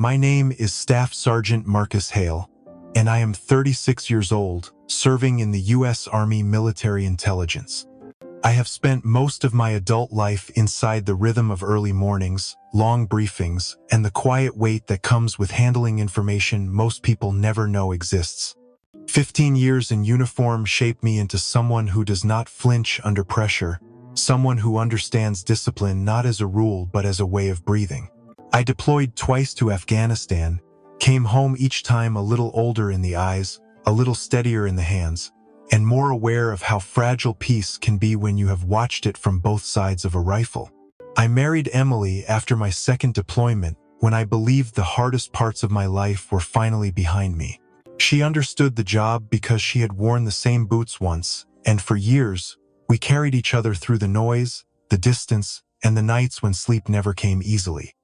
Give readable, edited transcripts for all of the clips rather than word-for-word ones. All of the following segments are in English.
My name is Staff Sergeant Marcus Hale, and I am 36 years old, serving in the U.S. Army Military Intelligence. I have spent most of my adult life inside the rhythm of early mornings, long briefings, and the quiet weight that comes with handling information most people never know exists. 15 years in uniform shaped me into someone who does not flinch under pressure, someone who understands discipline not as a rule but as a way of breathing. I deployed twice to Afghanistan, came home each time a little older in the eyes, a little steadier in the hands, and more aware of how fragile peace can be when you have watched it from both sides of a rifle. I married Emily after my second deployment, when I believed the hardest parts of my life were finally behind me. She understood the job because she had worn the same boots once, and for years, we carried each other through the noise, the distance, and the nights when sleep never came easily.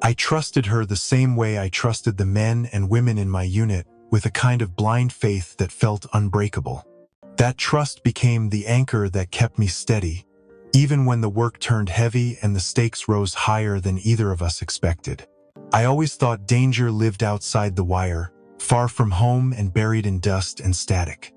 I trusted her the same way I trusted the men and women in my unit, with a kind of blind faith that felt unbreakable. That trust became the anchor that kept me steady, even when the work turned heavy and the stakes rose higher than either of us expected. I always thought danger lived outside the wire, far from home and buried in dust and static.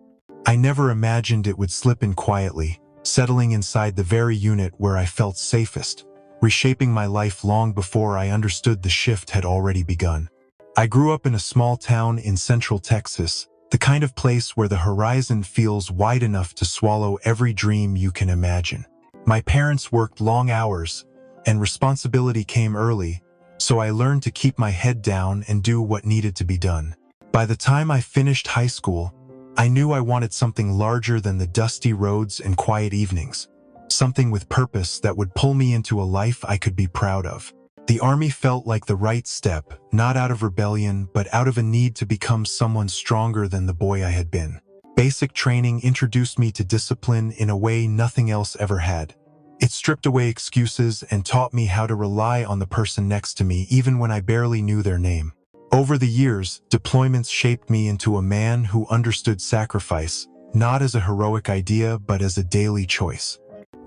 I never imagined it would slip in quietly, settling inside the very unit where I felt safest, reshaping my life long before I understood the shift had already begun. I grew up in a small town in central Texas, the kind of place where the horizon feels wide enough to swallow every dream you can imagine. My parents worked long hours, and responsibility came early, so I learned to keep my head down and do what needed to be done. By the time I finished high school, I knew I wanted something larger than the dusty roads and quiet evenings, something with purpose that would pull me into a life I could be proud of. The Army felt like the right step, not out of rebellion, but out of a need to become someone stronger than the boy I had been. Basic training introduced me to discipline in a way nothing else ever had. It stripped away excuses and taught me how to rely on the person next to me even when I barely knew their name. Over the years, deployments shaped me into a man who understood sacrifice, not as a heroic idea but as a daily choice.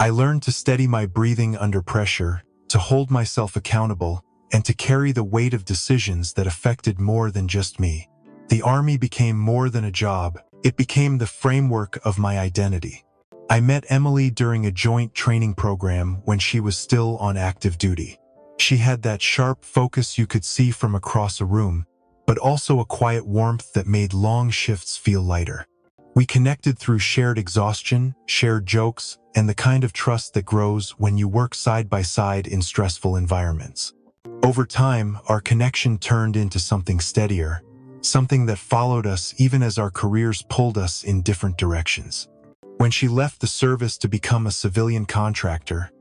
I learned to steady my breathing under pressure, to hold myself accountable, and to carry the weight of decisions that affected more than just me. The Army became more than a job, it became the framework of my identity. I met Emily during a joint training program when she was still on active duty. She had that sharp focus you could see from across a room, but also a quiet warmth that made long shifts feel lighter. We connected through shared exhaustion, shared jokes, and the kind of trust that grows when you work side by side in stressful environments. Over time, our connection turned into something steadier, something that followed us even as our careers pulled us in different directions. When she left the service to become a civilian contractor,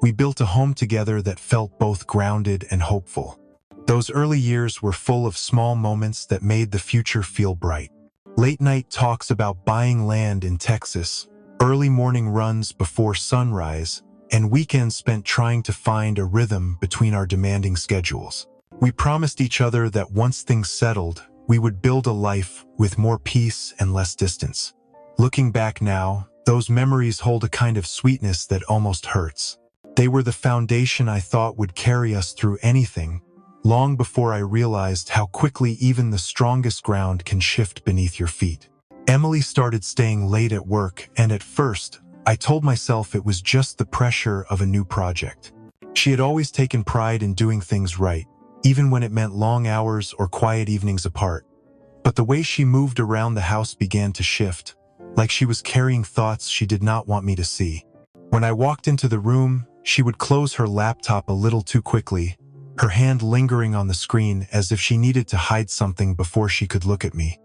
we built a home together that felt both grounded and hopeful. Those early years were full of small moments that made the future feel bright. Late-night talks about buying land in Texas, early morning runs before sunrise, and weekends spent trying to find a rhythm between our demanding schedules. We promised each other that once things settled, we would build a life with more peace and less distance. Looking back now, those memories hold a kind of sweetness that almost hurts. They were the foundation I thought would carry us through anything, long before I realized how quickly even the strongest ground can shift beneath your feet. Emily started staying late at work, and at first, I told myself it was just the pressure of a new project. She had always taken pride in doing things right, even when it meant long hours or quiet evenings apart. But the way she moved around the house began to shift, like she was carrying thoughts she did not want me to see. When I walked into the room, she would close her laptop a little too quickly, her hand lingering on the screen as if she needed to hide something before she could look at me.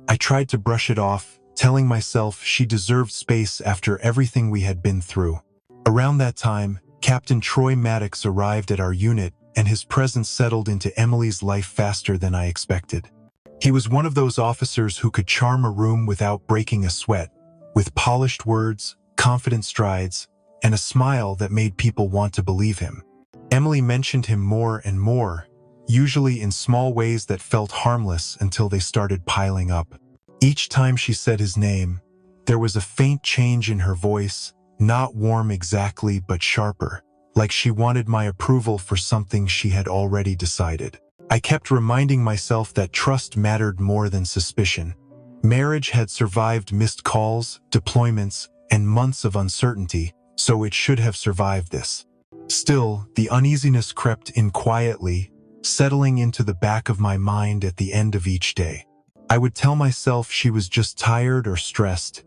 I tried to brush it off, telling myself she deserved space after everything we had been through. Around that time, Captain Troy Maddox arrived at our unit, and his presence settled into Emily's life faster than I expected. He was one of those officers who could charm a room without breaking a sweat, with polished words, confident strides, and a smile that made people want to believe him. Emily mentioned him more and more, usually in small ways that felt harmless until they started piling up. Each time she said his name, there was a faint change in her voice, not warm exactly but sharper, like she wanted my approval for something she had already decided. I kept reminding myself that trust mattered more than suspicion. Marriage had survived missed calls, deployments, and months of uncertainty, so it should have survived this. Still, the uneasiness crept in quietly, settling into the back of my mind at the end of each day. I would tell myself she was just tired or stressed,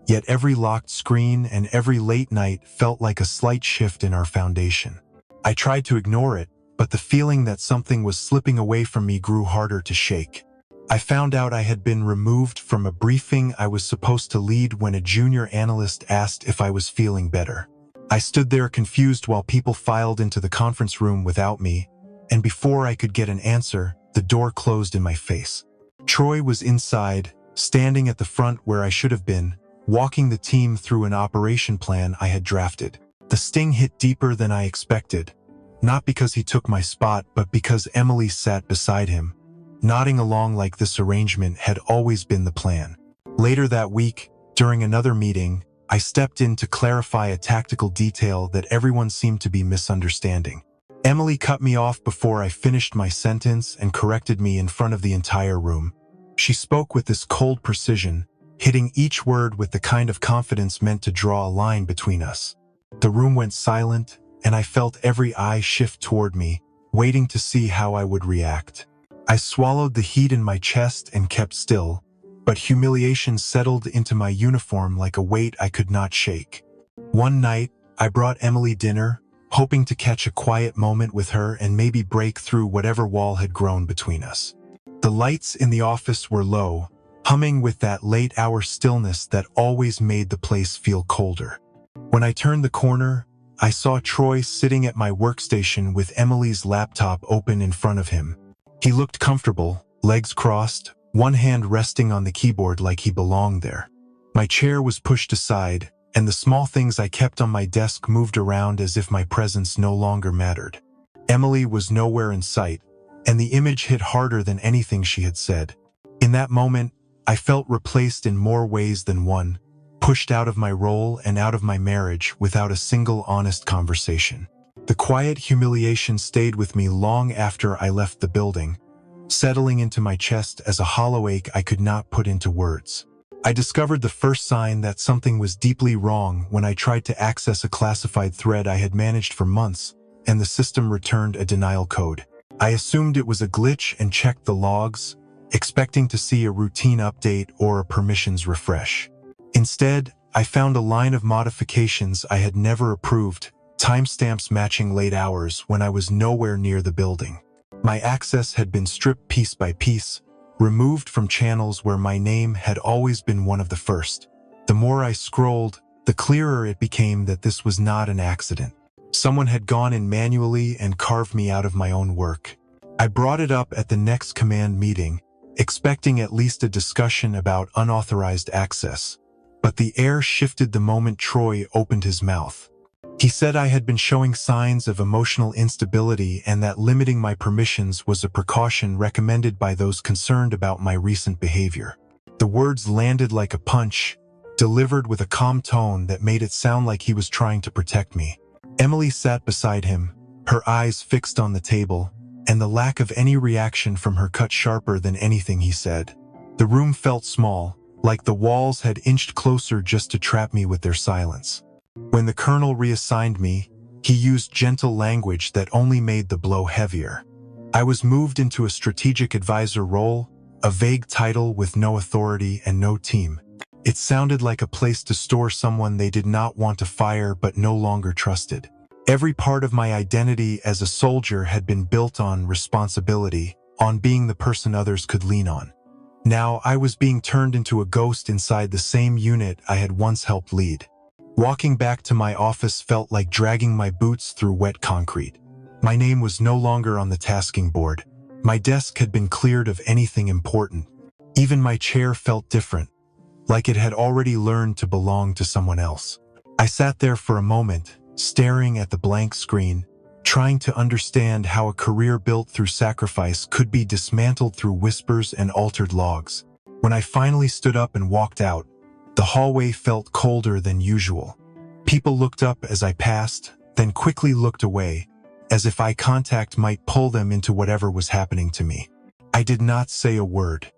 yet every locked screen and every late night felt like a slight shift in our foundation. I tried to ignore it, but the feeling that something was slipping away from me grew harder to shake. I found out I had been removed from a briefing I was supposed to lead when a junior analyst asked if I was feeling better. I stood there confused while people filed into the conference room without me, and before I could get an answer, the door closed in my face. Troy was inside, standing at the front where I should have been, walking the team through an operation plan I had drafted. The sting hit deeper than I expected, not because he took my spot, but because Emily sat beside him, nodding along like this arrangement had always been the plan. Later that week, during another meeting, I stepped in to clarify a tactical detail that everyone seemed to be misunderstanding. Emily cut me off before I finished my sentence and corrected me in front of the entire room. She spoke with this cold precision, hitting each word with the kind of confidence meant to draw a line between us. The room went silent, and I felt every eye shift toward me, waiting to see how I would react. I swallowed the heat in my chest and kept still, but humiliation settled into my uniform like a weight I could not shake. One night, I brought Emily dinner, hoping to catch a quiet moment with her and maybe break through whatever wall had grown between us. The lights in the office were low, humming with that late-hour stillness that always made the place feel colder. When I turned the corner, I saw Troy sitting at my workstation with Emily's laptop open in front of him. He looked comfortable, legs crossed, one hand resting on the keyboard like he belonged there. My chair was pushed aside, and the small things I kept on my desk moved around as if my presence no longer mattered. Emily was nowhere in sight, and the image hit harder than anything she had said. In that moment, I felt replaced in more ways than one, pushed out of my role and out of my marriage without a single honest conversation. The quiet humiliation stayed with me long after I left the building, settling into my chest as a hollow ache I could not put into words. I discovered the first sign that something was deeply wrong when I tried to access a classified thread I had managed for months, and the system returned a denial code. I assumed it was a glitch and checked the logs, expecting to see a routine update or a permissions refresh. Instead, I found a line of modifications I had never approved, timestamps matching late hours when I was nowhere near the building. My access had been stripped piece by piece, removed from channels where my name had always been one of the first. The more I scrolled, the clearer it became that this was not an accident. Someone had gone in manually and carved me out of my own work. I brought it up at the next command meeting, expecting at least a discussion about unauthorized access. But the air shifted the moment Troy opened his mouth. He said I had been showing signs of emotional instability and that limiting my permissions was a precaution recommended by those concerned about my recent behavior. The words landed like a punch, delivered with a calm tone that made it sound like he was trying to protect me. Emily sat beside him, her eyes fixed on the table, and the lack of any reaction from her cut sharper than anything he said. The room felt small, like the walls had inched closer just to trap me with their silence. When the colonel reassigned me, he used gentle language that only made the blow heavier. I was moved into a strategic advisor role, a vague title with no authority and no team. It sounded like a place to store someone they did not want to fire but no longer trusted. Every part of my identity as a soldier had been built on responsibility, on being the person others could lean on. Now I was being turned into a ghost inside the same unit I had once helped lead. Walking back to my office felt like dragging my boots through wet concrete. My name was no longer on the tasking board. My desk had been cleared of anything important. Even my chair felt different, like it had already learned to belong to someone else. I sat there for a moment, staring at the blank screen, trying to understand how a career built through sacrifice could be dismantled through whispers and altered logs. When I finally stood up and walked out, the hallway felt colder than usual. People looked up as I passed, then quickly looked away, as if eye contact might pull them into whatever was happening to me. I did not say a word.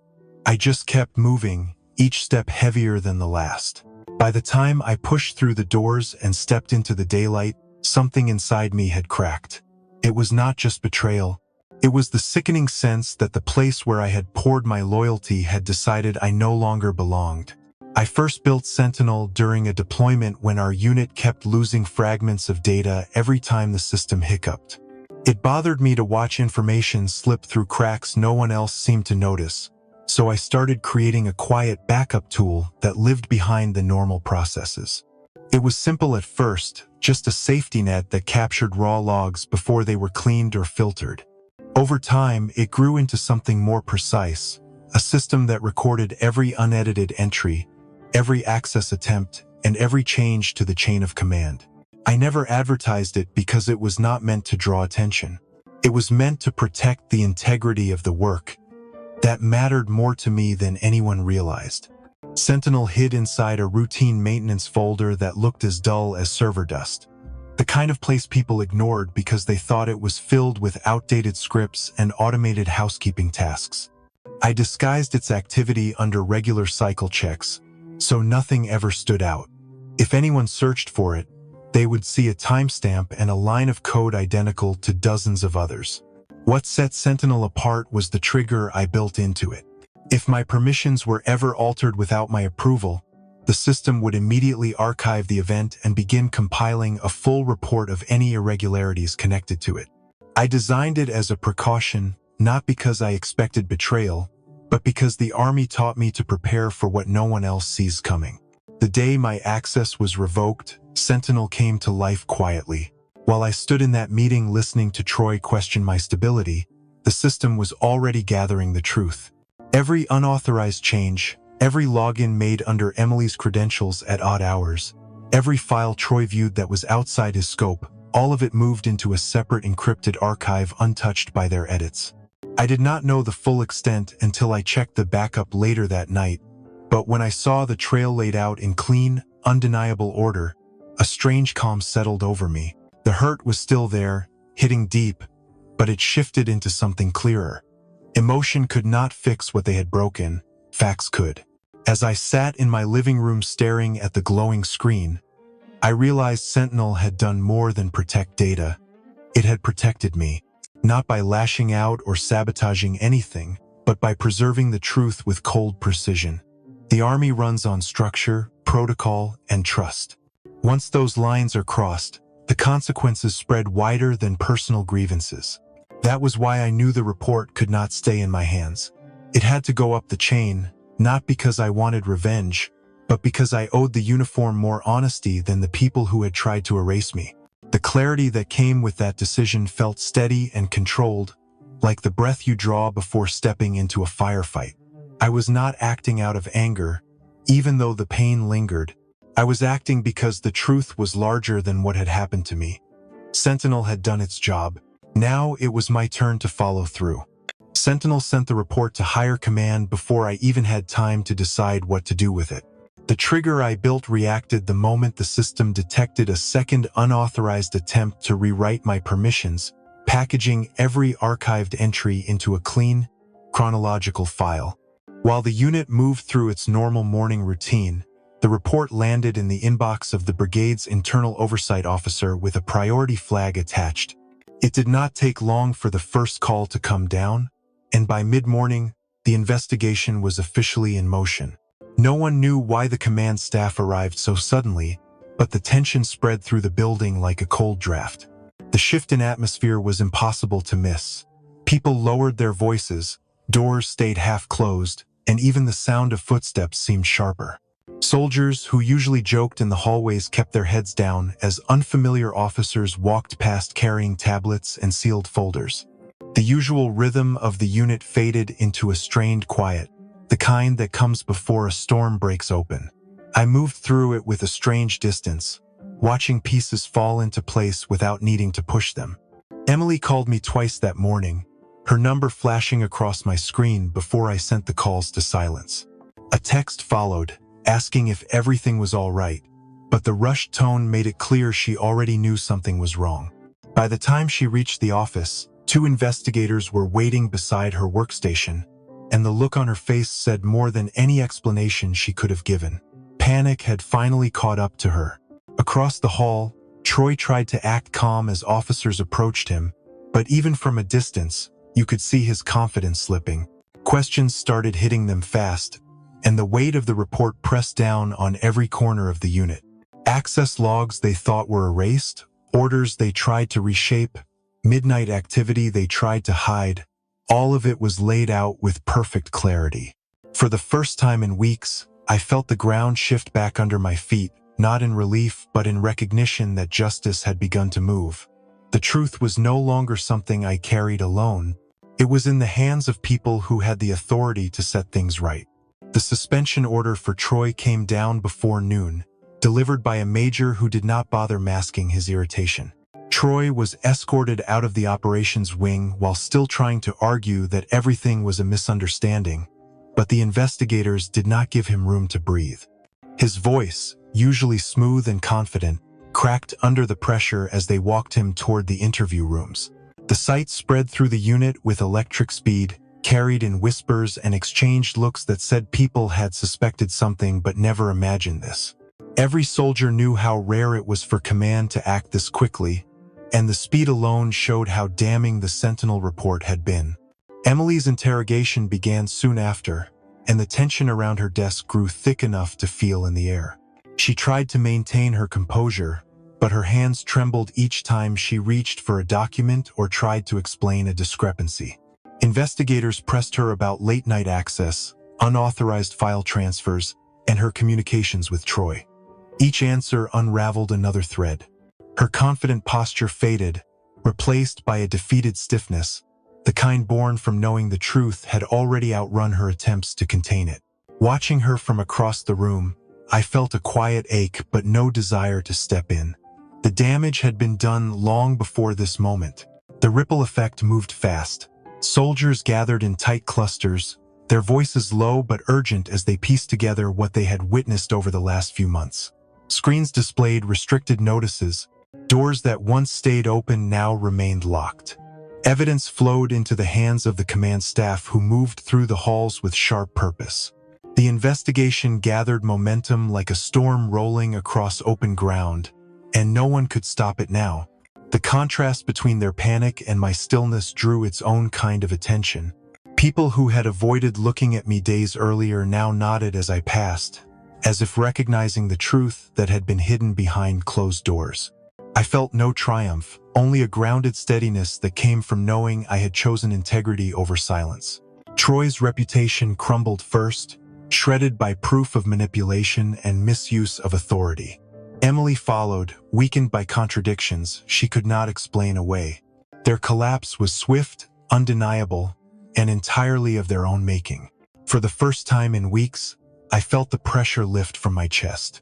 I just kept moving, each step heavier than the last. By the time I pushed through the doors and stepped into the daylight, something inside me had cracked. It was not just betrayal. It was the sickening sense that the place where I had poured my loyalty had decided I no longer belonged. I first built Sentinel during a deployment when our unit kept losing fragments of data every time the system hiccuped. It bothered me to watch information slip through cracks no one else seemed to notice, so I started creating a quiet backup tool that lived behind the normal processes. It was simple at first, just a safety net that captured raw logs before they were cleaned or filtered. Over time, it grew into something more precise, a system that recorded every unedited entry, every access attempt, and every change to the chain of command. I never advertised it because it was not meant to draw attention. It was meant to protect the integrity of the work. That mattered more to me than anyone realized. Sentinel hid inside a routine maintenance folder that looked as dull as server dust. The kind of place people ignored because they thought it was filled with outdated scripts and automated housekeeping tasks. I disguised its activity under regular cycle checks, so nothing ever stood out. If anyone searched for it, they would see a timestamp and a line of code identical to dozens of others. What set Sentinel apart was the trigger I built into it. If my permissions were ever altered without my approval, the system would immediately archive the event and begin compiling a full report of any irregularities connected to it. I designed it as a precaution, not because I expected betrayal, but because the Army taught me to prepare for what no one else sees coming. The day my access was revoked, Sentinel came to life quietly. While I stood in that meeting listening to Troy question my stability, the system was already gathering the truth. Every unauthorized change, every login made under Emily's credentials at odd hours, every file Troy viewed that was outside his scope, all of it moved into a separate encrypted archive untouched by their edits. I did not know the full extent until I checked the backup later that night, but when I saw the trail laid out in clean, undeniable order, a strange calm settled over me. The hurt was still there, hitting deep, but it shifted into something clearer. Emotion could not fix what they had broken, facts could. As I sat in my living room staring at the glowing screen, I realized Sentinel had done more than protect data. It had protected me, not by lashing out or sabotaging anything, but by preserving the truth with cold precision. The Army runs on structure, protocol, and trust. Once those lines are crossed, the consequences spread wider than personal grievances. That was why I knew the report could not stay in my hands. It had to go up the chain, not because I wanted revenge, but because I owed the uniform more honesty than the people who had tried to erase me. The clarity that came with that decision felt steady and controlled, like the breath you draw before stepping into a firefight. I was not acting out of anger, even though the pain lingered. I was acting because the truth was larger than what had happened to me. Sentinel had done its job. Now it was my turn to follow through. Sentinel sent the report to higher command before I even had time to decide what to do with it. The trigger I built reacted the moment the system detected a second unauthorized attempt to rewrite my permissions, packaging every archived entry into a clean, chronological file. While the unit moved through its normal morning routine, the report landed in the inbox of the brigade's internal oversight officer with a priority flag attached. It did not take long for the first call to come down, and by mid-morning, the investigation was officially in motion. No one knew why the command staff arrived so suddenly, but the tension spread through the building like a cold draft. The shift in atmosphere was impossible to miss. People lowered their voices, doors stayed half-closed, and even the sound of footsteps seemed sharper. Soldiers who usually joked in the hallways kept their heads down as unfamiliar officers walked past carrying tablets and sealed folders. The usual rhythm of the unit faded into a strained quiet, the kind that comes before a storm breaks open. I moved through it with a strange distance, watching pieces fall into place without needing to push them. Emily called me twice that morning, her number flashing across my screen before I sent the calls to silence. A text followed, asking if everything was all right, but the rushed tone made it clear she already knew something was wrong. By the time she reached the office, 2 investigators were waiting beside her workstation, and the look on her face said more than any explanation she could have given. Panic had finally caught up to her. Across the hall, Troy tried to act calm as officers approached him, but even from a distance, you could see his confidence slipping. Questions started hitting them fast, and the weight of the report pressed down on every corner of the unit. Access logs they thought were erased, orders they tried to reshape, midnight activity they tried to hide, all of it was laid out with perfect clarity. For the first time in weeks, I felt the ground shift back under my feet, not in relief but in recognition that justice had begun to move. The truth was no longer something I carried alone. It was in the hands of people who had the authority to set things right. The suspension order for Troy came down before noon, delivered by a major who did not bother masking his irritation. Troy was escorted out of the operations wing while still trying to argue that everything was a misunderstanding, but the investigators did not give him room to breathe. His voice, usually smooth and confident, cracked under the pressure as they walked him toward the interview rooms. The sight spread through the unit with electric speed, carried in whispers and exchanged looks that said people had suspected something but never imagined this. Every soldier knew how rare it was for command to act this quickly, and the speed alone showed how damning the Sentinel report had been. Emily's interrogation began soon after, and the tension around her desk grew thick enough to feel in the air. She tried to maintain her composure, but her hands trembled each time she reached for a document or tried to explain a discrepancy. Investigators pressed her about late-night access, unauthorized file transfers, and her communications with Troy. Each answer unraveled another thread. Her confident posture faded, replaced by a defeated stiffness. The kind born from knowing the truth had already outrun her attempts to contain it. Watching her from across the room, I felt a quiet ache but no desire to step in. The damage had been done long before this moment. The ripple effect moved fast. Soldiers gathered in tight clusters, their voices low but urgent as they pieced together what they had witnessed over the last few months. Screens displayed restricted notices. Doors that once stayed open now remained locked. Evidence flowed into the hands of the command staff who moved through the halls with sharp purpose. The investigation gathered momentum like a storm rolling across open ground, and no one could stop it now. The contrast between their panic and my stillness drew its own kind of attention. People who had avoided looking at me days earlier now nodded as I passed, as if recognizing the truth that had been hidden behind closed doors. I felt no triumph, only a grounded steadiness that came from knowing I had chosen integrity over silence. Troy's reputation crumbled first, shredded by proof of manipulation and misuse of authority. Emily followed, weakened by contradictions she could not explain away. Their collapse was swift, undeniable, and entirely of their own making. For the first time in weeks, I felt the pressure lift from my chest.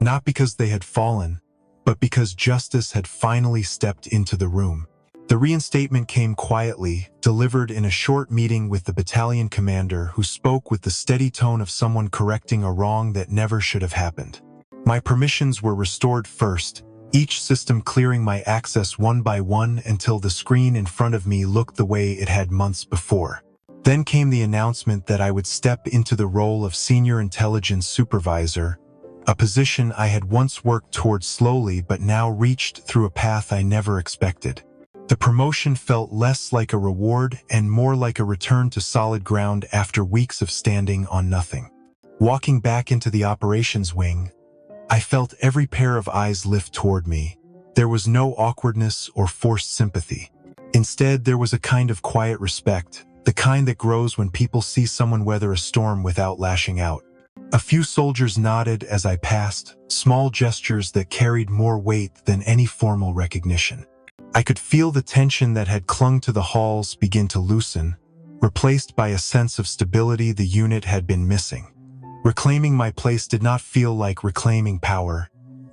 Not because they had fallen, but because justice had finally stepped into the room. The reinstatement came quietly, delivered in a short meeting with the battalion commander who spoke with the steady tone of someone correcting a wrong that never should have happened. My permissions were restored first, each system clearing my access one by one until the screen in front of me looked the way it had months before. Then came the announcement that I would step into the role of Senior Intelligence Supervisor, a position I had once worked toward slowly but now reached through a path I never expected. The promotion felt less like a reward and more like a return to solid ground after weeks of standing on nothing. Walking back into the operations wing, I felt every pair of eyes lift toward me. There was no awkwardness or forced sympathy. Instead, there was a kind of quiet respect, the kind that grows when people see someone weather a storm without lashing out. A few soldiers nodded as I passed, small gestures that carried more weight than any formal recognition. I could feel the tension that had clung to the halls begin to loosen, replaced by a sense of stability the unit had been missing. Reclaiming my place did not feel like reclaiming power.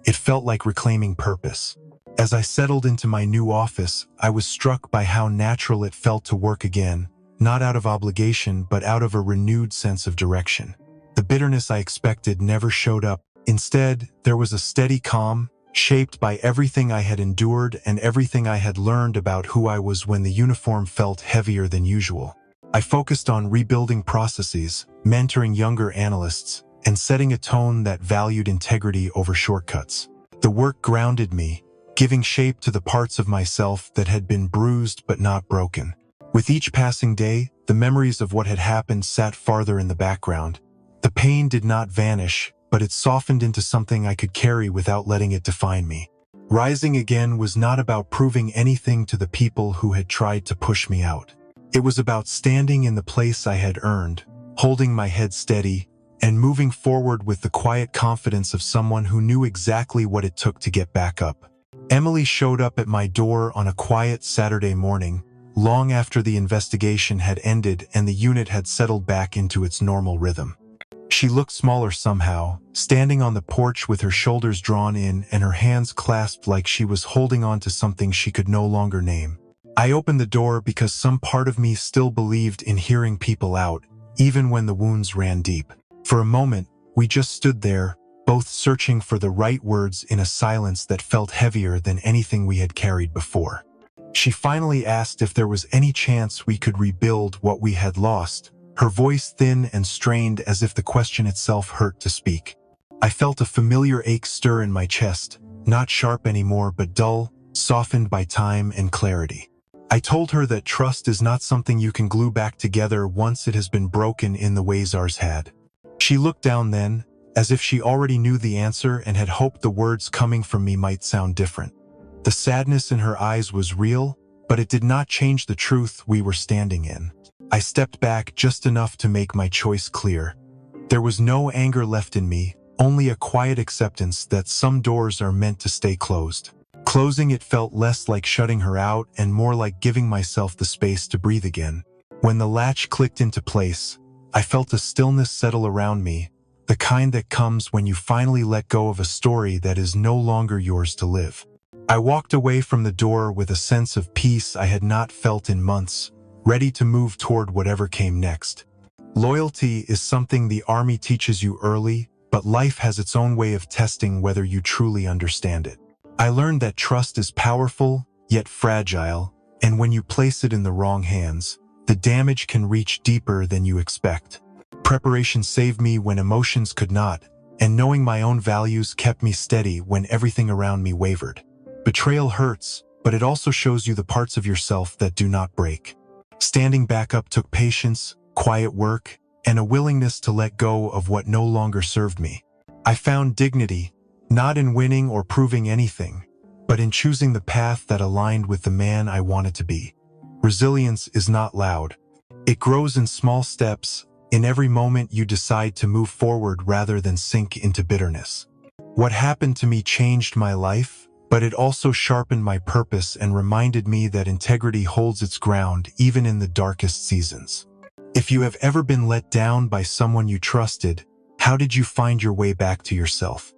It felt like reclaiming purpose. As I settled into my new office, I was struck by how natural it felt to work again, not out of obligation but out of a renewed sense of direction. The bitterness I expected never showed up. Instead, there was a steady calm, shaped by everything I had endured and everything I had learned about who I was when the uniform felt heavier than usual. I focused on rebuilding processes, mentoring younger analysts, and setting a tone that valued integrity over shortcuts. The work grounded me, giving shape to the parts of myself that had been bruised but not broken. With each passing day, the memories of what had happened sat farther in the background. The pain did not vanish, but it softened into something I could carry without letting it define me. Rising again was not about proving anything to the people who had tried to push me out. It was about standing in the place I had earned, holding my head steady, and moving forward with the quiet confidence of someone who knew exactly what it took to get back up. Emily showed up at my door on a quiet Saturday morning, long after the investigation had ended and the unit had settled back into its normal rhythm. She looked smaller somehow, standing on the porch with her shoulders drawn in and her hands clasped like she was holding on to something she could no longer name. I opened the door because some part of me still believed in hearing people out, even when the wounds ran deep. For a moment, we just stood there, both searching for the right words in a silence that felt heavier than anything we had carried before. She finally asked if there was any chance we could rebuild what we had lost, her voice thin and strained as if the question itself hurt to speak. I felt a familiar ache stir in my chest, not sharp anymore but dull, softened by time and clarity. I told her that trust is not something you can glue back together once it has been broken in the ways ours had. She looked down then, as if she already knew the answer and had hoped the words coming from me might sound different. The sadness in her eyes was real, but it did not change the truth we were standing in. I stepped back just enough to make my choice clear. There was no anger left in me, only a quiet acceptance that some doors are meant to stay closed. Closing it felt less like shutting her out and more like giving myself the space to breathe again. When the latch clicked into place, I felt a stillness settle around me, the kind that comes when you finally let go of a story that is no longer yours to live. I walked away from the door with a sense of peace I had not felt in months, ready to move toward whatever came next. Loyalty is something the Army teaches you early, but life has its own way of testing whether you truly understand it. I learned that trust is powerful, yet fragile, and when you place it in the wrong hands, the damage can reach deeper than you expect. Preparation saved me when emotions could not, and knowing my own values kept me steady when everything around me wavered. Betrayal hurts, but it also shows you the parts of yourself that do not break. Standing back up took patience, quiet work, and a willingness to let go of what no longer served me. I found dignity, not in winning or proving anything, but in choosing the path that aligned with the man I wanted to be. Resilience is not loud. It grows in small steps, in every moment you decide to move forward rather than sink into bitterness. What happened to me changed my life, but it also sharpened my purpose and reminded me that integrity holds its ground even in the darkest seasons. If you have ever been let down by someone you trusted, how did you find your way back to yourself?